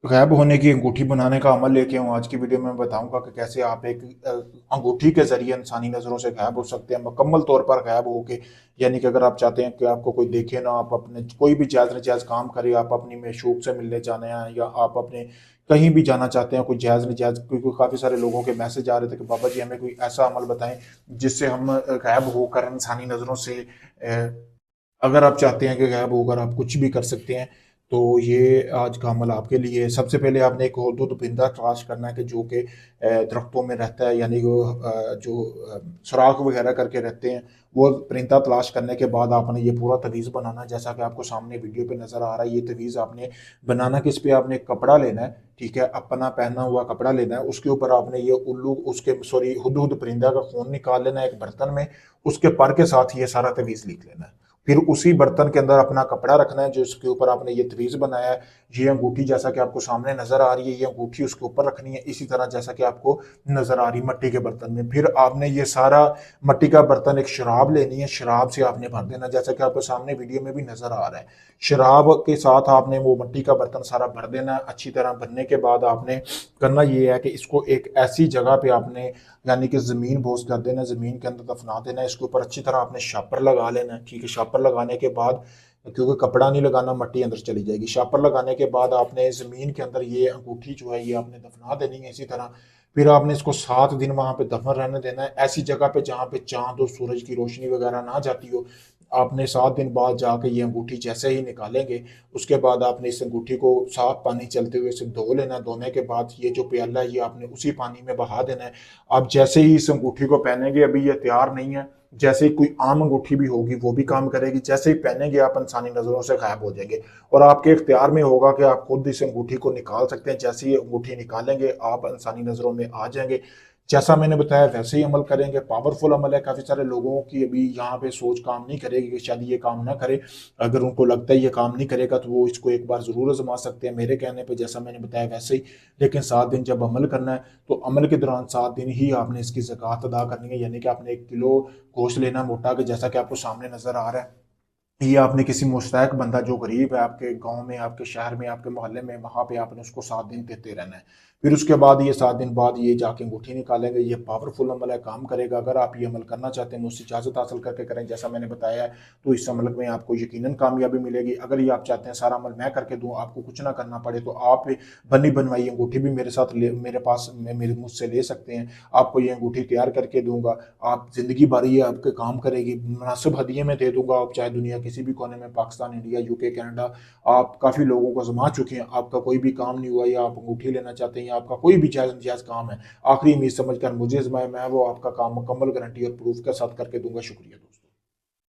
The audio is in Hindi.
गायब होने की अंगूठी बनाने का अमल लेके हूँ। आज की वीडियो में मैं बताऊंगा कि कैसे आप एक अंगूठी के जरिए इंसानी नज़रों से गायब हो सकते हैं, मुकम्मल तौर पर गायब होके। यानी कि अगर आप चाहते हैं कि आपको कोई देखे ना, आप अपने कोई भी जायज़ नजायज़ काम करें, आप अपनी मशूक से मिलने जाने हैं या आप अपने कहीं भी जाना चाहते हैं, कोई जायज़ नजायज़, क्योंकि काफ़ी सारे लोगों के मैसेज आ रहे थे कि बाबा जी हमें कोई ऐसा अमल बताएं जिससे हम गायब होकर इंसानी नज़रों से अगर आप चाहते हैं कि गायब होकर आप कुछ भी कर सकते हैं, तो ये आज का अमल आपके लिए है। सबसे पहले आपने एक हुदहुद परिंदा तलाश करना है कि जो कि दरख्तों में रहता है, यानी वो जो सुराख वगैरह करके रहते हैं, वो परिंदा तलाश करने के बाद आपने ये पूरा तवीज़ बनाना है, जैसा कि आपको सामने वीडियो पे नज़र आ रहा है। ये तवीज़ आपने बनाना किस पे, आपने एक कपड़ा लेना है, ठीक है, अपना पहना हुआ कपड़ा लेना है, उसके ऊपर आपने ये उल्लू उसके सॉरी हुदहुद परिंदा का खून निकाल लेना है एक बर्तन में, उसके पर के साथ ये सारा तवीज़ लिख लेना है। फिर उसी बर्तन के अंदर अपना कपड़ा रखना है जो इसके ऊपर आपने ये तवीज़ बनाया है। ये अंगूठी जैसा कि आपको सामने नज़र आ रही है, ये अंगूठी उसके ऊपर रखनी है, इसी तरह जैसा कि आपको नज़र आ रही है मट्टी के बर्तन में। फिर आपने ये सारा मट्टी का बर्तन, एक शराब लेनी है, शराब से आपने भर देना जैसा कि आपको सामने वीडियो में भी नज़र आ रहा है। शराब के साथ आपने वो मट्टी का बर्तन सारा भर देना है। अच्छी तरह भरने के बाद आपने करना ये है कि इसको एक ऐसी जगह पे आपने, यानी कि ज़मीन बोस कर देना, ज़मीन के अंदर दफना देना है। इसके ऊपर अच्छी तरह आपने शापर लगा लेना है, ठीक है। शापर लगाने के बाद, क्योंकि कपड़ा नहीं लगाना, मट्टी अंदर चली जाएगी। शापर लगाने के बाद आपने ज़मीन के अंदर ये अंगूठी जो है ये आपने दफना देनी है इसी तरह। फिर आपने इसको 7 दिन वहां पे दफन रहने देना है, ऐसी जगह पे जहाँ पे चांद और सूरज की रोशनी वगैरह ना जाती हो। आपने 7 दिन बाद जाके ये अंगूठी जैसे ही निकालेंगे, उसके बाद आपने इस अंगूठी को साफ पानी चलते हुए से धो लेना। धोने के बाद ये जो प्याला है ये आपने उसी पानी में बहा देना है। आप जैसे ही इस अंगूठी को पहनेंगे, अभी ये तैयार नहीं है, जैसे ही कोई आम अंगूठी भी होगी वो भी काम करेगी, जैसे ही पहनेंगे आप इंसानी नजरों से गायब हो जाएंगे। और आपके इख्तियार में होगा कि आप खुद इस अंगूठी को निकाल सकते हैं। जैसे ही अंगूठी निकालेंगे आप इंसानी नजरों में आ जाएंगे। जैसा मैंने बताया वैसे ही अमल करेंगे। पावरफुल अमल है। काफी सारे लोगों की अभी यहाँ पे सोच काम नहीं करेगी कि शायद ये काम ना करे। अगर उनको लगता है ये काम नहीं करेगा तो वो इसको एक बार जरूर आजमा सकते हैं मेरे कहने पे, जैसा मैंने बताया वैसे ही। लेकिन 7 दिन जब अमल करना है तो अमल के दौरान 7 दिन ही आपने इसकी ज़कात अदा करनी है। यानी कि आपने 1 किलो गोश्त लेना मोटा के, जैसा कि आपको सामने नजर आ रहा है। ये आपने किसी मुस्तैक बंदा जो गरीब है आपके गांव में, आपके शहर में, आपके मोहल्ले में, वहां पे आपने उसको 7 दिन देते रहना है। फिर उसके बाद ये 7 दिन बाद ये जाके अंगूठी निकालेंगे। ये पावरफुल अमल है, काम करेगा। अगर आप ये अमल करना चाहते हैं मुझसे इजाजत हासिल करके करें, जैसा मैंने बताया है, तो इस अमल में आपको यकीनन कामयाबी मिलेगी। अगर ये आप चाहते हैं सारा अमल मैं करके दूं, आपको कुछ ना करना पड़े, तो आप बनी बनवाई अंगूठी भी मेरे साथ मेरे पास मेरे मुझसे ले सकते हैं। आपको ये अंगूठी तैयार करके दूंगा, आप जिंदगी भर ये आपके काम करेगी। मुनासिब हदिये में दे दूंगा। आप चाहे दुनिया किसी भी कोने में, पाकिस्तान, इंडिया, यूके, कनाडा, आप काफ़ी लोगों को आजमा चुके हैं, आपका कोई भी काम नहीं हुआ, या आप अंगूठी लेना चाहते हैं, या आपका कोई भी जायज़ नजायज़ काम है, आखिरी उम्मीद समझकर मुझे आजमाएं, मैं वो आपका काम मुकम्मल गारंटी और प्रूफ के साथ करके दूंगा। शुक्रिया दोस्तों।